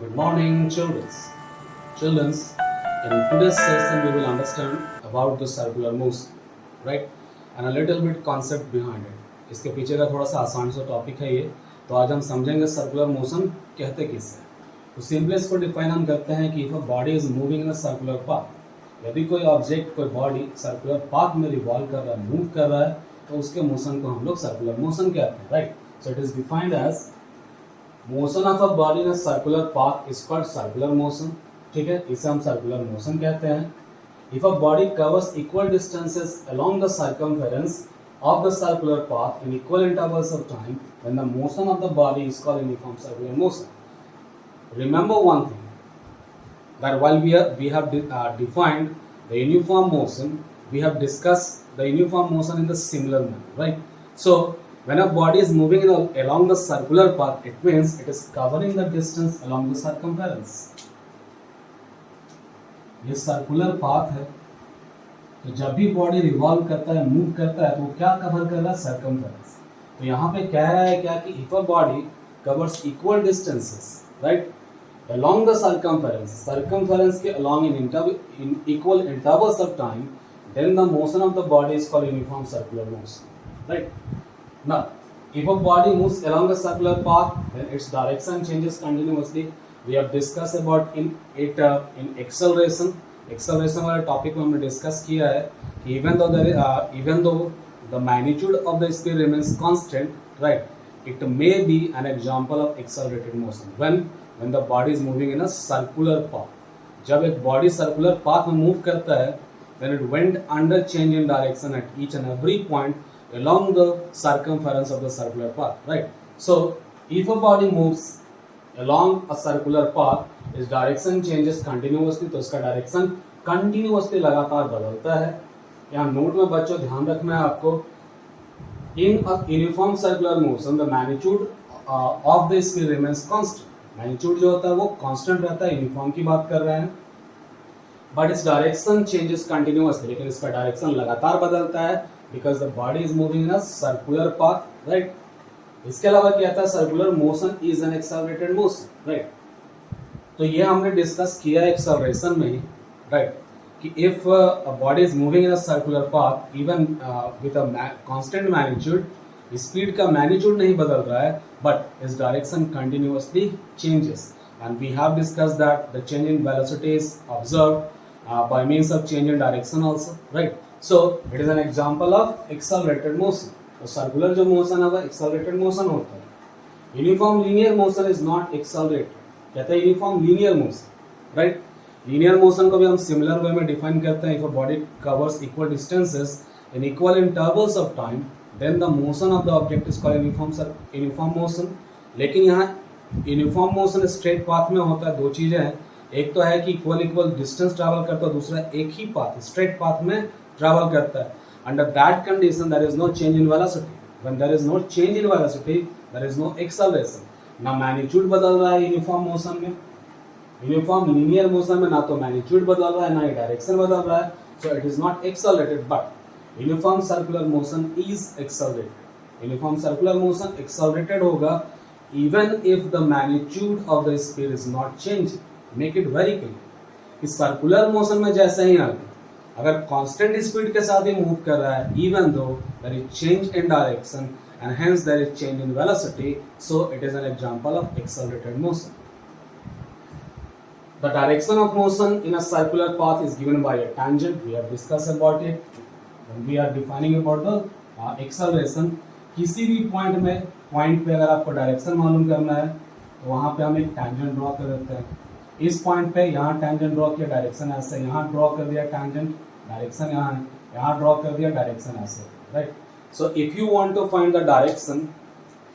Good morning, children. Childrens, in today's session we will understand about the circular motion, right? And a little bit concept behind it. इसके पीछे का थोड़ा सा आसान सा topic है ये. तो आज हम समझेंगे सर्कुलर मोशन कहते किससे. तो सिंपली इसको डिफाइन हम करते हैं कि if a body is moving in a circular path, यदि कोई ऑब्जेक्ट कोई बॉडी सर्कुलर पाथ में रिवॉल्व कर रहा है, मूव कर रहा है, तो उसके मोशन को हम लोग सर्कुलर मोशन कहते हैं, right? So it is defined as motion of a body in a circular path is called circular motion. ठीक है, इसे हम सर्कुलर मोशन कहते हैं. If a body covers equal distances along the circumference of the circular path in equal intervals of time, then the motion of the body is called uniform circular motion. Remember one thing, that while we have defined the uniform motion, we have discussed the uniform motion in the similar manner, right? So when a body is moving along the circular path, it means it is covering the distance along the circumference. ये circular path है, तो जब भी body revolve करता है, move करता है, तो क्या कवर कर रहा है? सर्कमफेरेंस. तो यहाँ पे कह रहा है क्या कि if a body covers equal distances, right, along the circumference के along in equal intervals of time, then the motion of the body is called uniform circular motion, right? Now if a body moves along the circular path, then its direction changes continuously. We have discussed about in acceleration वाले topic में हमने discuss किया है कि even though the magnitude of the speed remains constant, right, it may be an example of accelerated motion when the body is moving in a circular path. जब एक body circular path में move करता है, then it went under change in direction at each and every point along the circumference of the circular path, right? So if a body moves along a circular path, its direction changes continuously. तो इसका direction continuously लगातार बदलता है. यहाँ note में बच्चों ध्यान रखना है आपको, in a uniform circular motion the magnitude of the speed remains constant. Magnitude जो होता है वो कांस्टेंट रहता है, यूनिफॉर्म की बात कर रहे हैं, but its direction changes continuously, लेकिन इसका डायरेक्शन लगातार बदलता है because the body is moving in a circular path, right? इसके अलावा क्या था? Circular motion is an accelerated motion, right? तो ये हमने डिस्कस किया एक्सेलरेशन में ही, राइट, कि if a body is moving in a circular path even with a constant magnitude, speed का मैग्नीट्यूड नहीं बदल रहा है, बट इस direction continuously changes, and we have discussed that the change in velocity is observed by means of change in direction also, right? So it is an example of accelerated motion. तो circular जो motion है वो accelerated motion होता है. Uniform linear motion is not accelerated. कहते हैं uniform linear motion, right? Linear motion को भी हम सिमिलर वे में डिफाइन करते हैं. If a body covers equal distances in equal intervals of time, then the motion of the object is called uniform motion. लेकिन यहाँ यूनिफॉर्म मोशन स्ट्रेट पाथ में होता है. दो चीजें हैं, एक तो है कि इक्वल डिस्टेंस ट्रैवल करता है, दूसरा एक ही पाथ स्ट्रेट पाथ में ट्रैवल करता है. Under that condition, there is no change in velocity. When there is no change in velocity, there is no acceleration. ना मैग्नीट्यूड बदल रहा है यूनिफॉर्म मोशन में, यूनिफॉर्म लीनियर मोशन में ना तो मैग्नीट्यूड बदल रहा है ना ही डायरेक्शन बदल रहा है. So it is not accelerated, but uniform circular motion is accelerated. Uniform circular motion accelerated होगा even if the magnitude of the speed is not changing. Make it very clear कि circular motion में जैसे ही आगे अगर constant speed के साथ ही move कर रहा है, even though there is change in direction and hence there is change in velocity, so it is an example of accelerated motion. The direction of motion in a circular path is given by a tangent. We have discussed about it when we are defining about the acceleration. किसी भी point पे अगर आपको direction मालूम करना है, तो वहां पे हम एक टेंजेंट ड्रॉ कर देते हैं. इस पॉइंट पे यहाँ टेंजेंट ड्रॉ किया, डायरेक्शन ऐसे, यहाँ ड्रॉ कर दिया टेंजेंट, डायरेक्शन यहाँ है, यहाँ ड्रॉ कर दिया, डायरेक्शन ऐसे, right? So if you want to find the direction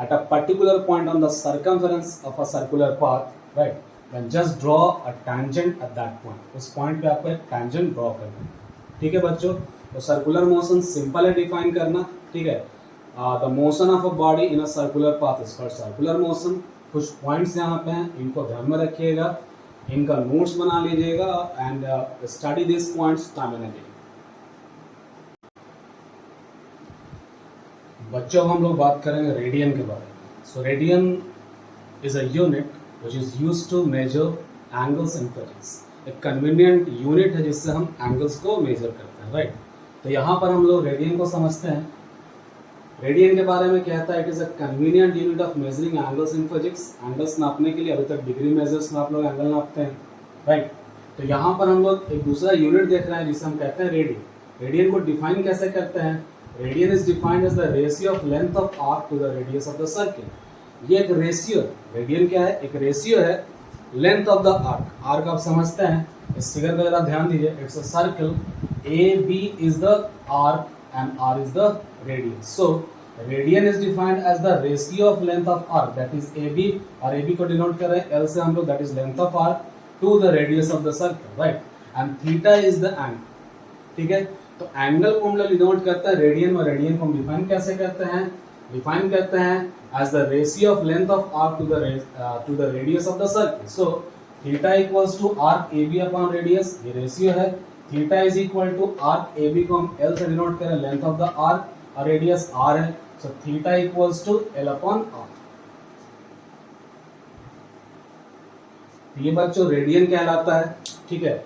at a particular point on the circumference of a circular path, right, then just draw a tangent at that point. उस point पे आपको एक tangent draw करना है. ठीक है बच्चों? तो सर्कुलर मोशन सिंपल है डिफाइन करना. ठीक है, the motion of a body in a circular path is called circular motion. कुछ पॉइंट्स यहाँ पे हैं, इनको ध्यान में रखिएगा, इनका नोट्स बना लीजिएगा and study this points time and again. बच्चों हम लोग बात करेंगे रेडियन के बारे में. सो radian is a unit which is used to measure angles in physics. एक कन्वीनियंट यूनिट है जिससे हम एंगल्स को मेजर करते हैं, राइट। तो यहाँ पर हम लोग रेडियन को समझते हैं। रेडियन के बारे में कहता है it is a convenient unit of measuring angles in physics. Angles नापने के लिए अभी तक डिग्री मेजर्स में आप लोग एंगल नापते हैं, राइट। तो यहाँ पर हम लोग एक दूसरा यूनिट देख रहे हैं जिसे हम कहते हैं रेडियन। रेडियन को डिफाइन कैसे करते हैं? Radian is defined as the ratio of length of arc to the radius of the circle. ये एक रेशियो, रेडियन क्या है? एक रेशियो है length of the arc. Arc आप समझते हैं, इस फिगर पर जरा ध्यान दीजिए। It's a circle, A B is the arc and R is the radius. So radian is defined as the ratio of length of arc, that is A B, और A B को denote कर रहे हैं L से हम लोग, that is length of arc to the radius of the circle, right. And theta is the angle, ठीक है। तो एंगल को हम लोग डिनोट करते हैं रेडियन, और रेडियन को हम डिफाइन कैसे करते हैं? डिफाइन करते हैं as the ratio of length of arc to the radius of the circle. So theta equals to arc AB upon radius, ये रेशियो है। theta is equal to arc AB को हम L से डिनोट करें, length of the arc, और radius R है। so theta equals to L upon R। ये बच्चों रेडियन कहलाता है, ठीक है।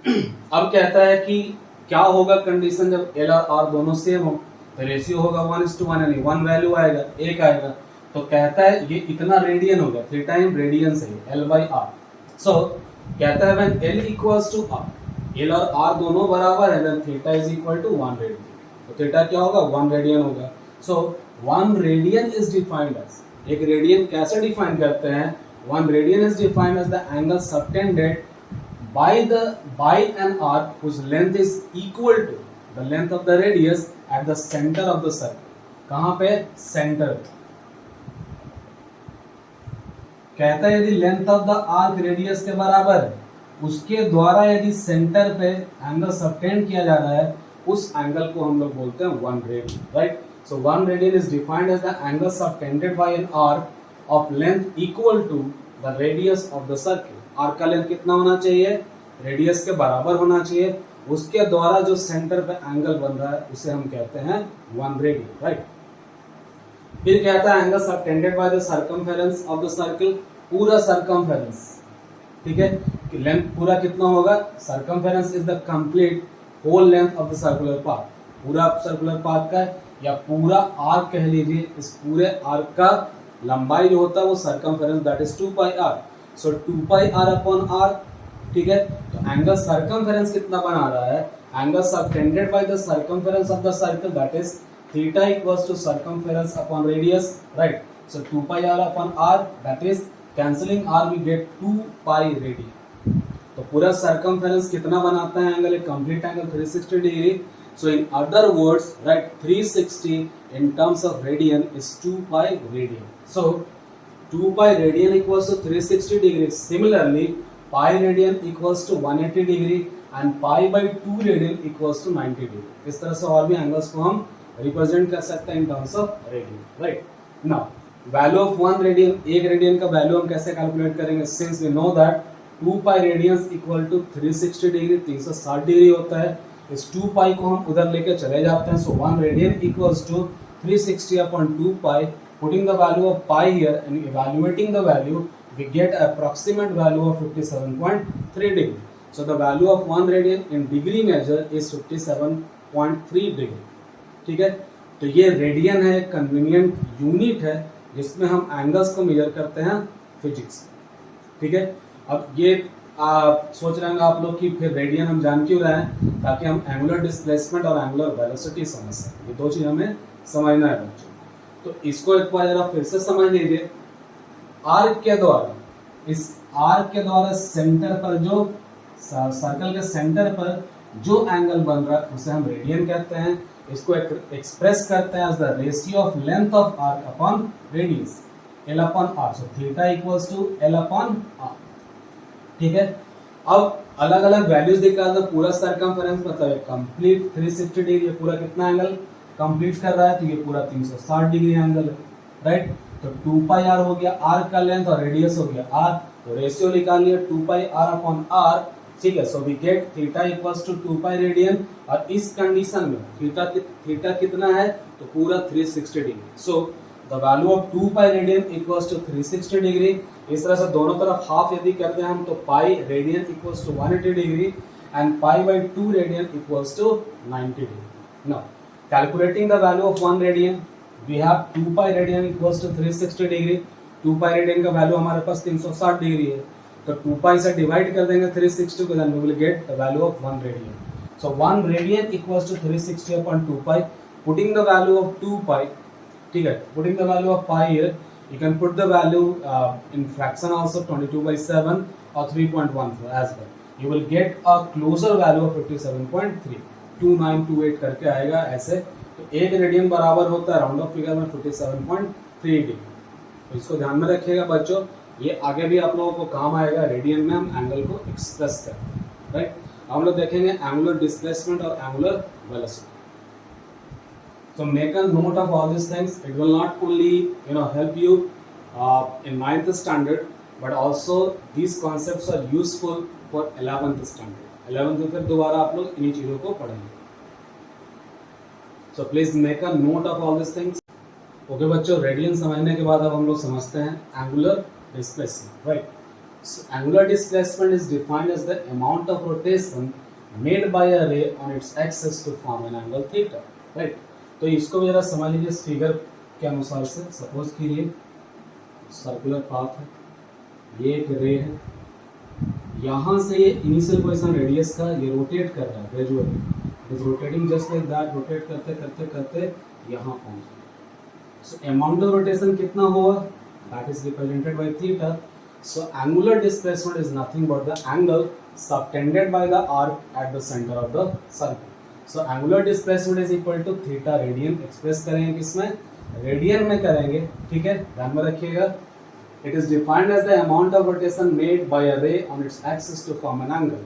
अब कहता है कि क्या होगा कंडीशन जब L और R दोनों सेम हो? तो रेशियो होगा 1:1, यानी 1 वैल्यू आएगा, 1 आएगा। तो कहता है ये इतना रेडियन होगा, थीटा इन रेडियन से L/R। सो कहता है when L equals to R, L और R दोनों बराबर है, then theta is equal to 1 radian. तो थीटा क्या होगा? 1 रेडियन होगा। So 1 radian is defined as, एक रेडियन कैसे डिफाइन करते हैं? 1 radian is defined as the angle subtended by an arc whose length is equal to the length of the radius at the center of the circle। कहाँ पे? Centre. कहता है यदि length of the arc radius के बराबर है, उसके द्वारा यदि सेंटर पे एंगल सबटेंड किया जा रहा है, उस एंगल को हम लोग बोलते हैं 1 radian, right. So 1 radian is defined as the angle subtended by an arc of length equal to the radius of the circle. Arc का लेंथ कितना होना चाहिए? रेडियस के बराबर होना चाहिए। उसके द्वारा जो सेंटर पे एंगल बन रहा है उसे हम कहते हैं 1 रेडियन, राइट। फिर कहता है angle subtended by the circumference of the circle, पूरा सर्कमफेरेंस, ठीक है। कि लेंथ पूरा कितना होगा? Circumference is the complete whole length of the circular path, पूरा सर्कुलर पाथ का, या पूरा आर्क कह लीजिए। इस पूरे आर्क का लंबाई जो होता है वो circumference, that is 2πr। So 2πr upon r, ठीक है। तो एंगल सर्कमफेरेंस कितना बना रहा है? Angle subtended by the circumference of the circle, that is theta equals to circumference upon radius, right. So 2πr upon r, that is cancelling r we get 2π radian. तो पूरा circumference कितना बनाता है angle? एक complete angle 360 degree. So in other words, right, 360 in terms of radian is 2π radian. So 2π radian equals to 360 degree. Similarly, pi radian equals to 180 degree and pi by 2 radian equals to 90 degree. इस तरह से और भी angles को हम represent कर सकते हैं in terms of radian, right. Now value of 1 radian, एक रेडियन का वैल्यू हम कैसे कैलकुलेट करेंगे? Since we know that 2π radians equal to 360 degree, 360 degree होता है। इस 2π को हम उधर लेके चले जाते हैं। सो 1 radian equals to 360 upon 2π. Putting the value of pi here and evaluating the value, we get approximate value of 57.3 degree. So the value of 1 radian in degree measure is 57.3 degree. ठीक है। तो ये रेडियन है, convenient unit है जिसमें हम angles को major करते हैं फिजिक्स, ठीक है। अब ये सोच रहे हैं आप लोग कि फिर रेडियन हम जान क्यों रहे हैं? ताकि हम एंगुलर डिस्प्लेसमेंट और एंगुलर वेलोसिटी समझ सकें। ये दो चीज हमें समझना है बच्चों। तो इसको एक बार जरा फिर से समझ लीजिए। आर्क के द्वारा, इस आर्क के द्वारा सेंटर पर जो सर्कल के सेंटर पर जो एंगल बन रहा है उसे हम रेडियन कहते हैं। इसको एक्सप्रेस करते हैं as the ratio of length of arc upon radius, L upon R। So theta equals to L upon R, ठीक है। अब अलग अलग वैल्यूज दिखा दो। पूरा सर्कमफेरेंस मतलब कंप्लीट 360 डिग्री, पूरा कितना एंगल कंप्लीट कर रहा है? तो ये पूरा 360 डिग्री एंगल है, राइट। तो 2πr हो गया आर्क का लेंथ और रेडियस हो गया r। तो रेशियो निकाल लिया 2πr अपॉन r, ठीक है। So we get theta equals to 2π radian. और इस कंडीशन में थीटा कितना है? तो पूरा 360 degree. So the value of 2π radian equals to 360 degree इस तरह से दोनों तरफ हाफ यदि करते हैं हम तो pi radian equals to 180 degree and pi by 2 radian equals to 90 degree. Now calculating the value of 1 radian we have 2 pi radian equals to 360 degree. 2 pi radian का वैल्यू हमारे पास 360 डिग्री है, तो 2 पाई से डिवाइड कर देंगे 360 को, then we will get the value of 1 radian. So 1 radian equals to 360 upon 2 pi. Putting the value of 2 pi, ठीक है, putting the value of pi here, you can put the value in fraction also 22/7 or 3.14 as well. You will get a closer value of 57.3. 2928 करके आएगा ऐसे. तो 1 radian बराबर होता है round of figure में 57.3 डिग्री. तो इसको ध्यान में रखिएगा बच्चों, ये आगे भी आप लोगों को काम आएगा. रेडियन में हम एंगल को एक्सप्रेस करते हैं, राइट. हम लोग देखेंगे एंगुलर डिस्प्लेसमेंट और angular velocity. So make a note of all these things. It will not only help you in 9th standard, but also these concepts are useful for 11th standard. 11th में फिर दोबारा आप लोग इन्हीं चीज़ों को पढ़ेंगे. So please make a note of all these things. Okay बच्चों, रेडियन समझने के बाद अब हम लोग समझते हैं angular displacement, right. So angular displacement is defined as the amount of rotation made by a ray on its axis to form an angle theta, right? तो इसको भी जरा समझ लीजिए इस फिगर के अनुसार से. सपोज कीजिए सर्कुलर पाथ है, ये एक रे है, यहाँ से ये इनिशियल पोजीशन रेडियस का ये रोटेट कर रहा है gradually. It is rotating just like that. Rotate करते करते करते यहाँ पहुँच गया. सो अमाउंट ऑफ रोटेशन कितना हुआ, that is represented by theta. So angular displacement is nothing but the angle subtended by the arc at the center of the circle. So angular displacement is equal to theta radian. Express करेंगे किसमें, radian में करेंगे, ठीक है, ध्यान में रखिएगा. It is defined as the amount of rotation made by a ray on its axis to form an angle.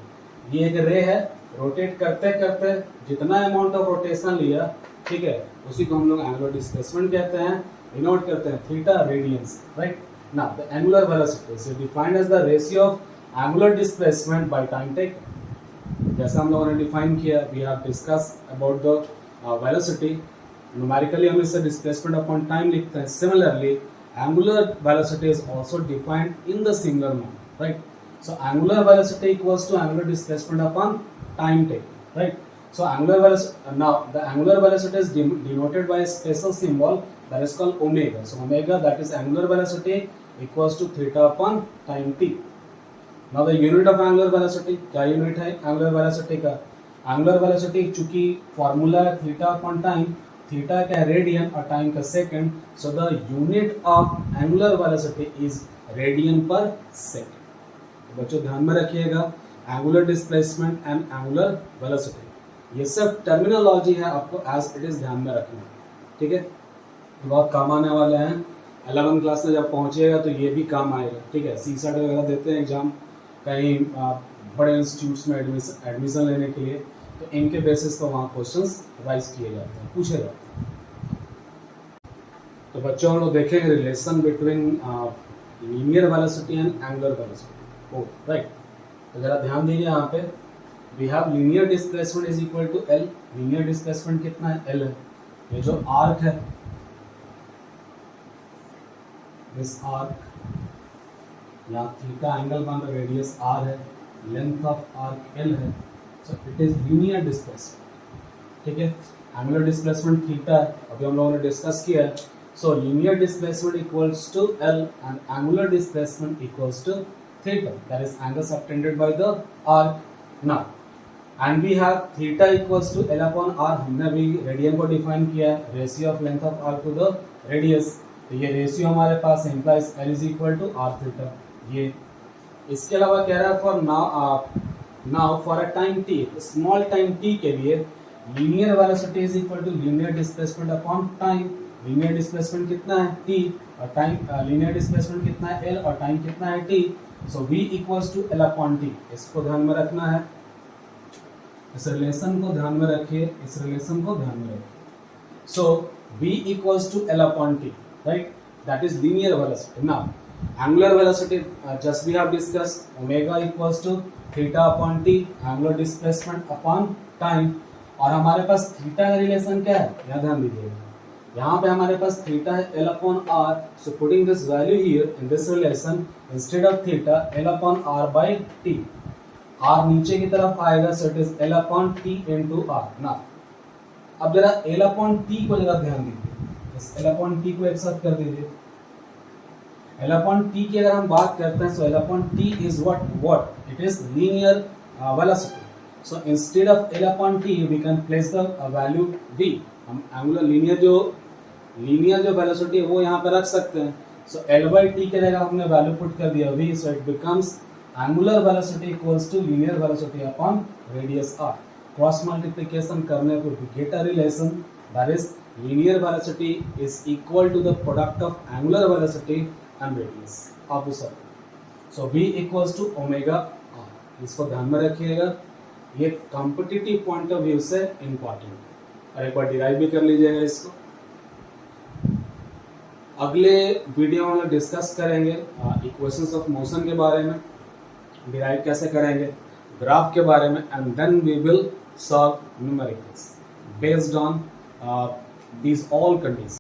ये एक रे है, रोटेट करते करते जितना अमाउंट ऑफ रोटेशन लिया, ठीक है, उसी को हम लोग एंगुलर डिस्प्लेसमेंट कहते हैं, डिनोट करते हैं theta radians, right. Now the angular velocity is defined as the ratio of angular displacement by time taken. जैसा हम लोगों ने डिफाइन किया, we have discussed about the velocity. Numerically हम इसे displacement upon time लिखते हैं. Similarly, angular velocity is also defined in the similar manner, right? So angular velocity equals to angular displacement upon time taken, right? So angular velocity, now the angular velocity is denoted by a special symbol that is called omega. So omega, that is angular velocity, equals to theta upon time t. Now the unit of angular velocity, क्या unit है angular velocity का? Angular velocity चूंकि formula है theta upon time, theta का radian और time का second. So the unit of angular velocity is radian पर second. बच्चों ध्यान में रखिएगा, angular displacement and angular velocity, ये सब टर्मिनोलॉजी है, आपको एज इट इज ध्यान में रखना, ठीक है. बहुत काम आने वाले हैं. 11th क्लास में जब पहुंचेगा तो ये भी काम आएगा, ठीक है. सीसेट वगैरह देते हैं एग्जाम कहीं बड़े इंस्टीट्यूट्स में एडमिशन लेने के लिए, तो इनके बेसिस पर वहाँ क्वेश्चंस राइज किए जाते हैं, पूछे जाते हैं. तो बच्चों हम लोग देखेंगे relation between linear velocity and angular velocity. Oh right, तो जरा ध्यान दीजिए यहाँ पे. We have linear displacement is equal to L. Linear displacement कितना है, एल है. ये जो आर्क है, दिस आर्क, यहाँ थीटा एंगल बन रहा, रेडियस आर है, लेंथ ऑफ आर्क एल है. So it is linear displacement, ठीक है. एंगुलर डिस्प्लेसमेंट थीटा है, अभी हम लोगों ने डिस्कस किया है. So linear displacement equals to L and angular displacement equals to theta, that is angle subtended by the arc. Now and we have theta equals to L upon R. हमने अभी radian को define किया है, ratio of length of arc to the radius. तो ये ratio हमारे पास implies L is equal to R theta. ये इसके अलावा कह रहा है for now for a time T, small time T के लिए linear velocity is equal to linear displacement upon time. Linear displacement कितना है, टी, और टाइम लीनियर डिस्प्लेसमेंट कितना है, एल, और टाइम कितना है, T. So v equals to L upon T. इसको ध्यान में रखना है, इस रिलेशन को ध्यान में रखिए, इस रिलेशन को ध्यान में रखिए. So v equals to L upon T, right? That is linear velocity. Now, angular velocity, just we have discussed, omega equals to theta upon t, angular displacement upon time. और हमारे पास थीटा का relation क्या है, यहाँ ध्यान दीजिएगा. यहाँ पे हमारे पास थीटा है L upon R, so putting this value here in this relation, instead of theta L upon R by T, R नीचे की तरफ आएगा, so it is L upon T into R. ना अब जरा L upon T को जरा ध्यान दीजिए, इस L upon T को एक साथ कर दीजिए. L upon T की अगर हम बात करते हैं, so L upon T is what? It is linear velocity. So instead of L upon T, we can place the value V. हम एंगुलर लीनियर जो वेलोसिटी है वो यहाँ पे रख सकते हैं. So L by T के जगह हमने वैल्यू पुट कर दिया V, so it becomes angular velocity equals to linear velocity upon radius r. Cross multiplication करने पर we get a relation, that is linear velocity is equal to the product of angular velocity and radius of the circle. So V equals to omega r. इसको ध्यान में रखिएगा, ये competitive point of view से important है. और एक बार derive भी कर लीजिएगा इसको. अगले वीडियो में डिस्कस करेंगे इक्वेशंस ऑफ मोशन के बारे में, डिराइव कैसे करेंगे, ग्राफ के बारे में, and then we will solve numericals based on these all conditions.